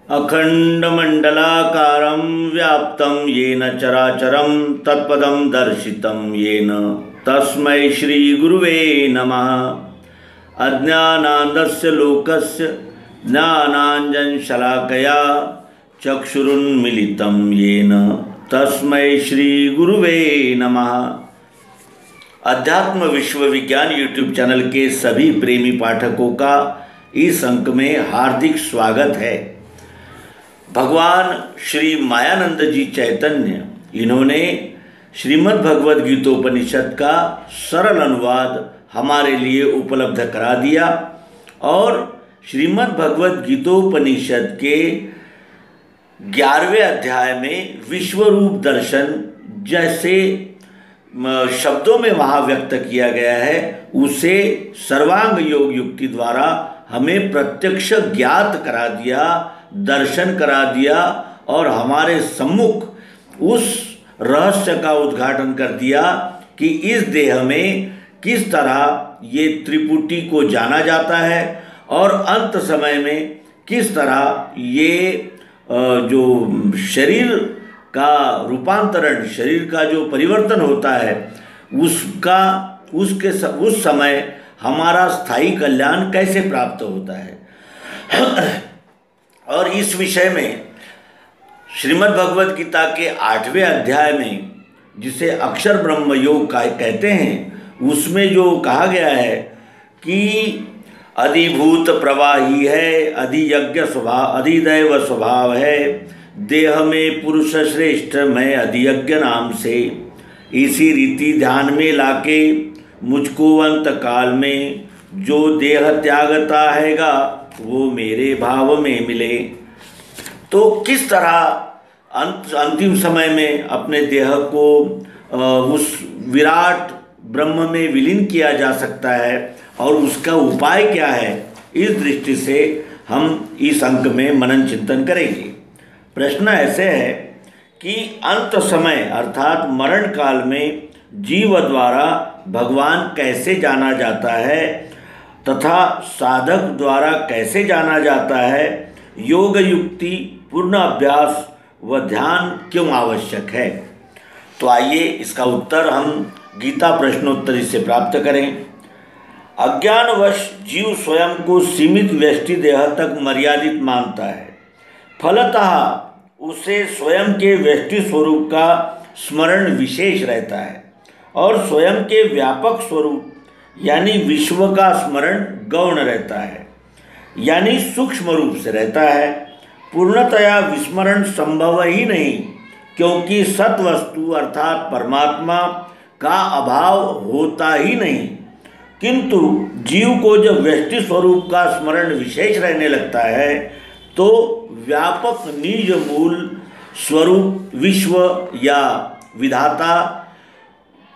अखंडमंडलाकारं व्याप्तं येन चराचरं तत्पदं दर्शितं येन तस्मै श्रीगुरुवे नमः। अज्ञानान्धस्य लोकस्य ज्ञानाञ्जनशलाकया चक्षुरुन्मीलितं येन तस्मै श्रीगुरुवे नमः। अध्यात्म विश्व विज्ञान यूट्यूब चैनल के सभी प्रेमी पाठकों का इस अंक में हार्दिक स्वागत है। भगवान श्री मायानंद जी चैतन्य इन्होंने श्रीमद् भगवद गीतोपनिषद का सरल अनुवाद हमारे लिए उपलब्ध करा दिया और श्रीमद् भगवद गीतोपनिषद के 11वें अध्याय में विश्वरूप दर्शन जैसे शब्दों में वहाँ व्यक्त किया गया है उसे सर्वांग योग युक्ति द्वारा हमें प्रत्यक्ष ज्ञात करा दिया, दर्शन करा दिया और हमारे सम्मुख उस रहस्य का उद्घाटन कर दिया कि इस देह में किस तरह ये त्रिपुटी को जाना जाता है और अंत समय में किस तरह ये जो शरीर का रूपांतरण, शरीर का जो परिवर्तन होता है उस समय हमारा स्थायी कल्याण कैसे प्राप्त होता है। और इस विषय में श्रीमद् भगवद गीता के 8वें अध्याय में जिसे अक्षर ब्रह्म योग कहते हैं उसमें जो कहा गया है कि अधिभूत प्रवाही है, अधियज्ञ स्वभाव, अधिदैव स्वभाव है, देह में पुरुष श्रेष्ठ मैं अधियज्ञ नाम से, इसी रीति ध्यान में लाके मुझको अंत काल में जो देह त्यागता हैगा वो मेरे भाव में मिले। तो किस तरह अंतिम समय में अपने देह को उस विराट ब्रह्म में विलीन किया जा सकता है और उसका उपाय क्या है, इस दृष्टि से हम इस अंक में मनन चिंतन करेंगे। प्रश्न ऐसे है कि अंत समय अर्थात मरण काल में जीव द्वारा भगवान कैसे जाना जाता है तथा साधक द्वारा कैसे जाना जाता है, योग युक्ति, पूर्ण अभ्यास व ध्यान क्यों आवश्यक है। तो आइए इसका उत्तर हम गीता प्रश्नोत्तरी से प्राप्त करें। अज्ञानवश जीव स्वयं को सीमित व्यष्टि देह तक मर्यादित मानता है, फलतः उसे स्वयं के व्यष्टि स्वरूप का स्मरण विशेष रहता है और स्वयं के व्यापक स्वरूप यानी विश्व का स्मरण गौण रहता है, यानी सूक्ष्म रूप से रहता है। पूर्णतया विस्मरण संभव ही नहीं, क्योंकि सत्वस्तु अर्थात परमात्मा का अभाव होता ही नहीं। किंतु जीव को जब व्यष्टि स्वरूप का स्मरण विशेष रहने लगता है तो व्यापक निज मूल स्वरूप विश्व या विधाता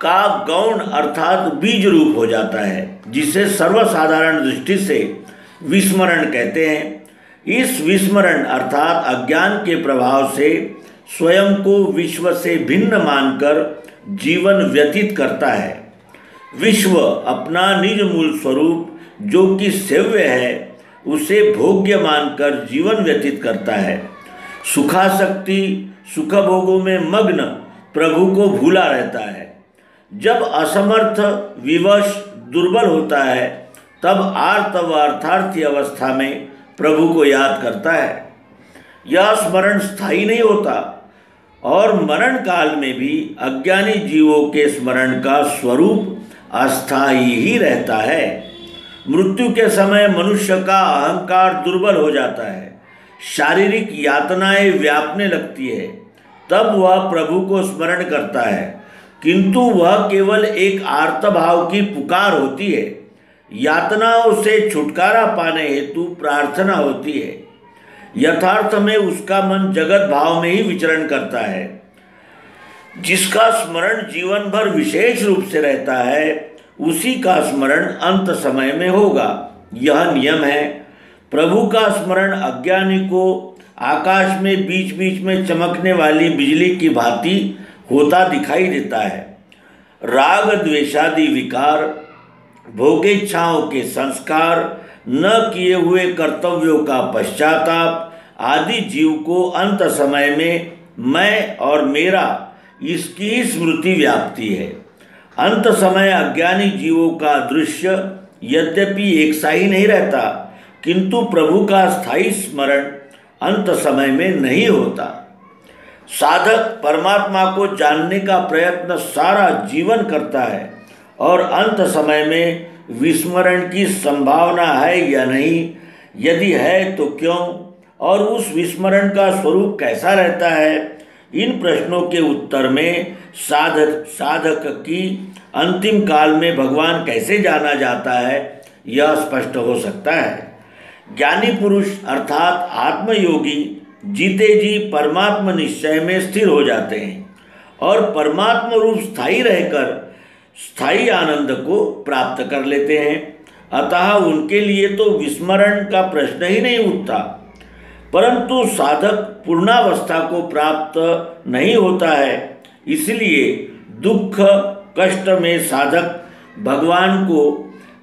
का गौण अर्थात बीज रूप हो जाता है, जिसे सर्वसाधारण दृष्टि से विस्मरण कहते हैं। इस विस्मरण अर्थात अज्ञान के प्रभाव से स्वयं को विश्व से भिन्न मानकर जीवन व्यतीत करता है। विश्व अपना निज मूल स्वरूप जो कि सेव्य है उसे भोग्य मानकर जीवन व्यतीत करता है। सुखासक्ति सुख भोगों में मग्न प्रभु को भूला रहता है। जब असमर्थ विवश दुर्बल होता है तब आर्त व अर्थार्थी अवस्था में प्रभु को याद करता है। यह स्मरण स्थायी नहीं होता और मरण काल में भी अज्ञानी जीवों के स्मरण का स्वरूप अस्थायी ही रहता है। मृत्यु के समय मनुष्य का अहंकार दुर्बल हो जाता है, शारीरिक यातनाएं व्यापने लगती है, तब वह प्रभु को स्मरण करता है, किंतु वह केवल एक आर्तभाव की पुकार होती है। यातनाओं से छुटकारा पाने हेतु प्रार्थना होती है। यथार्थ में उसका मन जगत भाव में ही विचरण करता है। जिसका स्मरण जीवन भर विशेष रूप से रहता है उसी का स्मरण अंत समय में होगा, यह नियम है। प्रभु का स्मरण अज्ञानी को आकाश में बीच बीच में चमकने वाली बिजली की भांति होता दिखाई देता है। राग द्वेषादि विकार, भोगेच्छाओं के संस्कार, न किए हुए कर्तव्यों का पश्चाताप, आदि जीव को अंत समय में मैं और मेरा इसकी ही स्मृति व्याप्ति है। अंत समय अज्ञानी जीवों का दृश्य यद्यपि एक सा ही नहीं रहता, किंतु प्रभु का स्थायी स्मरण अंत समय में नहीं होता। साधक परमात्मा को जानने का प्रयत्न सारा जीवन करता है और अंत समय में विस्मरण की संभावना है या नहीं, यदि है तो क्यों, और उस विस्मरण का स्वरूप कैसा रहता है, इन प्रश्नों के उत्तर में साधक की अंतिम काल में भगवान कैसे जाना जाता है यह स्पष्ट हो सकता है। ज्ञानी पुरुष अर्थात आत्मयोगी जीते जी परमात्म निश्चय में स्थिर हो जाते हैं और परमात्म रूप स्थायी रहकर स्थायी आनंद को प्राप्त कर लेते हैं। अतः उनके लिए तो विस्मरण का प्रश्न ही नहीं उठता। परंतु साधक पूर्णावस्था को प्राप्त नहीं होता है, इसलिए दुख कष्ट में साधक भगवान को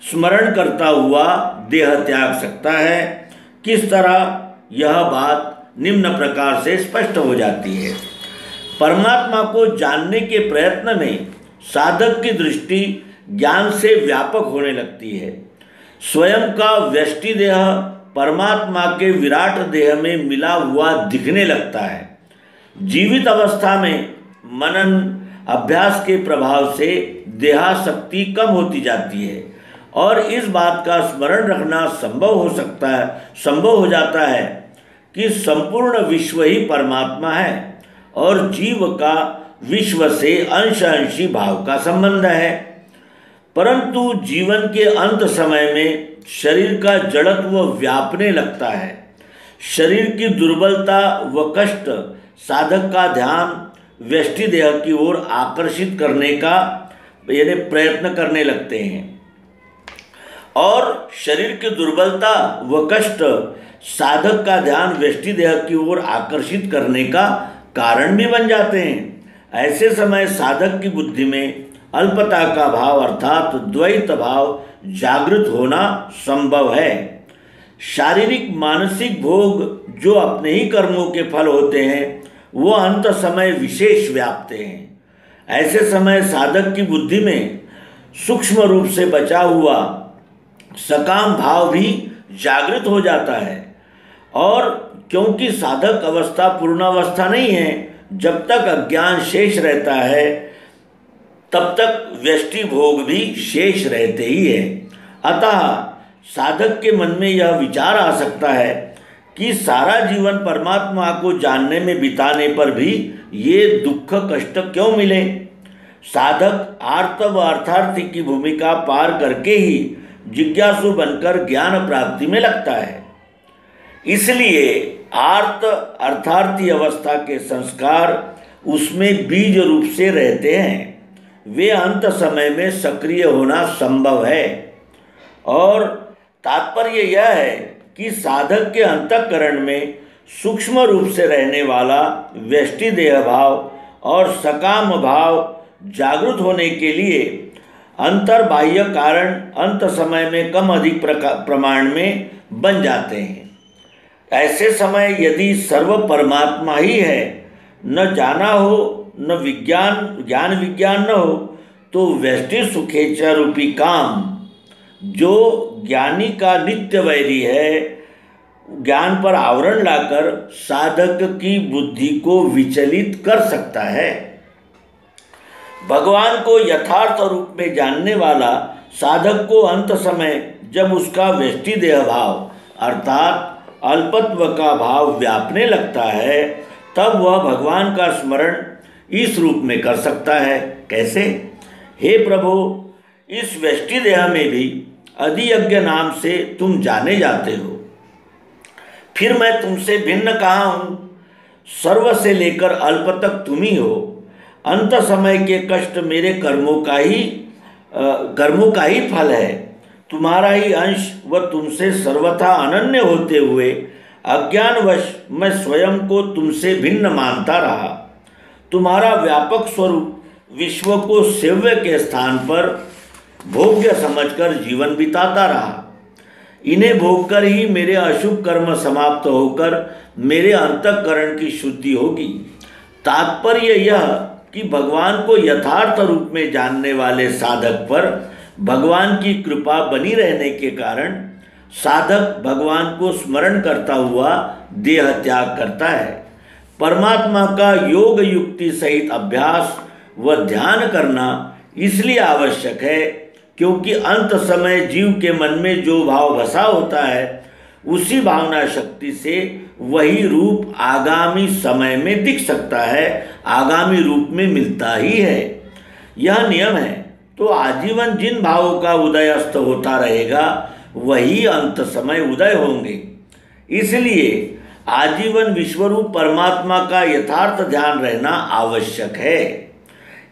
स्मरण करता हुआ देह त्याग सकता है। किस तरह, यह बात निम्न प्रकार से स्पष्ट हो जाती है। परमात्मा को जानने के प्रयत्न में साधक की दृष्टि ज्ञान से व्यापक होने लगती है। स्वयं का व्यष्टि देह परमात्मा के विराट देह में मिला हुआ दिखने लगता है। जीवित अवस्था में मनन अभ्यास के प्रभाव से देहासक्ति कम होती जाती है और इस बात का स्मरण रखना संभव हो जाता है कि संपूर्ण विश्व ही परमात्मा है और जीव का विश्व से अंश-अंशी भाव का संबंध है। परंतु जीवन के अंत समय में शरीर का जड़त्व व्यापने लगता है। शरीर की दुर्बलता व कष्ट साधक का ध्यान व्यष्टि देह की ओर आकर्षित करने का यानी प्रयत्न करने लगते हैं और शरीर की दुर्बलता व कष्ट साधक का ध्यान व्यष्टि देह की ओर आकर्षित करने का कारण भी बन जाते हैं। ऐसे समय साधक की बुद्धि में अल्पता का भाव अर्थात द्वैत भाव जागृत होना संभव है। शारीरिक मानसिक भोग जो अपने ही कर्मों के फल होते हैं वो अंत समय विशेष व्यापते हैं। ऐसे समय साधक की बुद्धि में सूक्ष्म रूप से बचा हुआ सकाम भाव भी जागृत हो जाता है और क्योंकि साधक अवस्था पूर्णावस्था नहीं है, जब तक अज्ञान शेष रहता है तब तक व्यष्टि भोग भी शेष रहते ही है। अतः साधक के मन में यह विचार आ सकता है कि सारा जीवन परमात्मा को जानने में बिताने पर भी ये दुख कष्ट क्यों मिले। साधक आर्त व अर्थार्थी की भूमिका पार करके ही जिज्ञासु बनकर ज्ञान प्राप्ति में लगता है। इसलिए आर्त अर्थार्थी अवस्था के संस्कार उसमें बीज रूप से रहते हैं। वे अंत समय में सक्रिय होना संभव है और तात्पर्य यह है कि साधक के अंतःकरण में सूक्ष्म रूप से रहने वाला व्यष्टि देह भाव और सकाम भाव जागृत होने के लिए अंतर्बाह्य कारण अंत समय में कम अधिक प्रमाण में बन जाते हैं। ऐसे समय यदि सर्व परमात्मा ही है, न जाना हो न ज्ञान विज्ञान न हो, तो व्यष्टि सुखेच्छा रूपी काम जो ज्ञानी का नित्य वैरी है, ज्ञान पर आवरण लाकर साधक की बुद्धि को विचलित कर सकता है। भगवान को यथार्थ रूप में जानने वाला साधक को अंत समय जब उसका व्यष्टि देह भाव अर्थात अल्पत्व का भाव व्यापने लगता है, तब वह भगवान का स्मरण इस रूप में कर सकता है। कैसे? हे प्रभु, इस व्यष्टि देह में भी अधियज्ञ नाम से तुम जाने जाते हो, फिर मैं तुमसे भिन्न कहाँ हूँ? सर्व से लेकर अल्प तक तुम ही हो। अंत समय के कष्ट मेरे कर्मों का ही फल है। तुम्हारा ही अंश व तुमसे सर्वथा अनन्य होते हुए अज्ञानवश मैं स्वयं को तुमसे भिन्न मानता रहा। तुम्हारा व्यापक स्वरूप विश्व को सेव्य के स्थान पर भोग्य समझकर जीवन बिताता रहा। इन्हें भोगकर ही मेरे अशुभ कर्म समाप्त होकर मेरे अंतःकरण की शुद्धि होगी। तात्पर्य यह कि भगवान को यथार्थ रूप में जानने वाले साधक पर भगवान की कृपा बनी रहने के कारण साधक भगवान को स्मरण करता हुआ देह त्याग करता है। परमात्मा का योग युक्ति सहित अभ्यास व ध्यान करना इसलिए आवश्यक है क्योंकि अंत समय जीव के मन में जो भाव बसा होता है उसी भावना शक्ति से वही रूप आगामी समय में दिख सकता है, आगामी रूप में मिलता ही है। यह नियम है तो आजीवन जिन भावों का उदय अस्त होता रहेगा वही अंत समय उदय होंगे। इसलिए आजीवन विश्वरूप परमात्मा का यथार्थ ध्यान रहना आवश्यक है।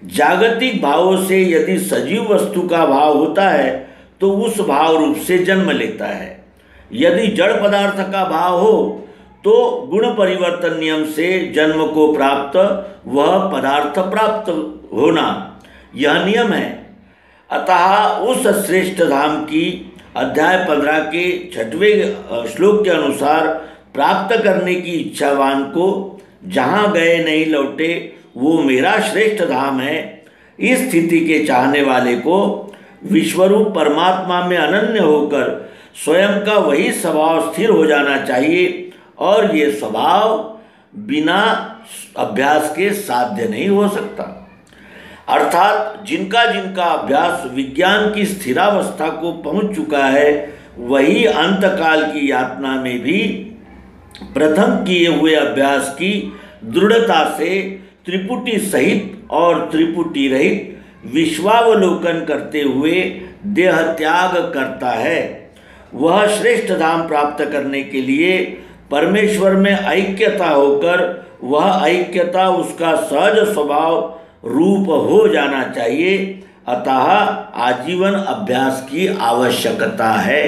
जागतिक भावों से यदि सजीव वस्तु का भाव होता है तो उस भाव रूप से जन्म लेता है। यदि जड़ पदार्थ का भाव हो तो गुण परिवर्तन नियम से जन्म को प्राप्त वह पदार्थ प्राप्त होना, यह नियम है। अतः उस श्रेष्ठ धाम की अध्याय 15 के 6वें श्लोक के अनुसार प्राप्त करने की इच्छावान को जहाँ गए नहीं लौटे वो मेरा श्रेष्ठ धाम है, इस स्थिति के चाहने वाले को विश्वरूप परमात्मा में अनन्य होकर स्वयं का वही स्वभाव स्थिर हो जाना चाहिए और ये स्वभाव बिना अभ्यास के साध्य नहीं हो सकता। अर्थात जिनका जिनका अभ्यास विज्ञान की स्थिरावस्था को पहुंच चुका है वही अंतकाल की यातना में भी प्रथम किए हुए अभ्यास की दृढ़ता से त्रिपुटी सहित और त्रिपुटी रहित विश्वावलोकन करते हुए देह त्याग करता है। वह श्रेष्ठ धाम प्राप्त करने के लिए परमेश्वर में ऐक्यता होकर वह ऐक्यता उसका सहज स्वभाव रूप हो जाना चाहिए। अतः आजीवन अभ्यास की आवश्यकता है।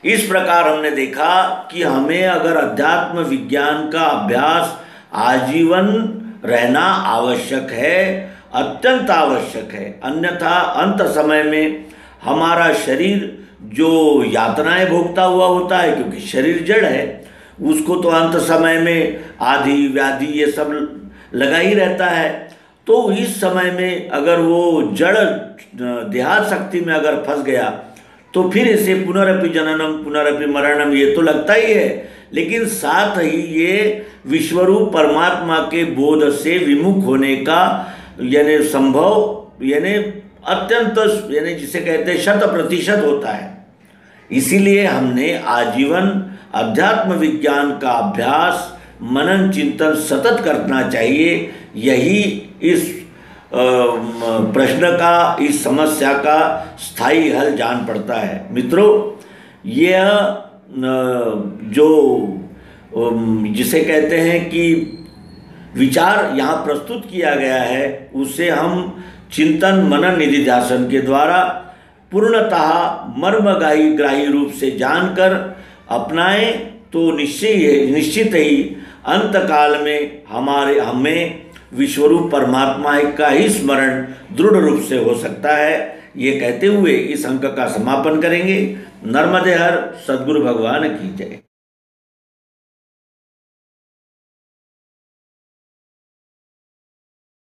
इस प्रकार हमने देखा कि हमें अगर अध्यात्म विज्ञान का अभ्यास आजीवन रहना आवश्यक है, अत्यंत आवश्यक है, अन्यथा अंत समय में हमारा शरीर जो यातनाएं भोगता हुआ होता है, क्योंकि शरीर जड़ है, उसको तो अंत समय में आदि व्याधि ये सब लगा ही रहता है। तो इस समय में अगर वो जड़ देहात शक्ति में अगर फंस गया तो फिर इसे पुनरपि जननम पुनरपि मरणम ये तो लगता ही है, लेकिन साथ ही ये विश्वरूप परमात्मा के बोध से विमुख होने का यानी संभव यानी अत्यंत यानी जिसे कहते हैं 100% होता है। इसीलिए हमने आजीवन अध्यात्म विज्ञान का अभ्यास मनन चिंतन सतत करना चाहिए। यही इस प्रश्न का, इस समस्या का स्थायी हल जान पड़ता है। मित्रों, यह जो जिसे कहते हैं कि विचार यहाँ प्रस्तुत किया गया है उसे हम चिंतन मनन निधिध्यासन के द्वारा पूर्णतः मर्मग्राही रूप से जानकर अपनाएं तो निश्चित ही अंतकाल में हमें विश्वरूप परमात्मा का ही स्मरण दृढ़ रूप से हो सकता है। ये कहते हुए इस अंक का समापन करेंगे। नर्मदे हर सद्गुरु भगवान की जय।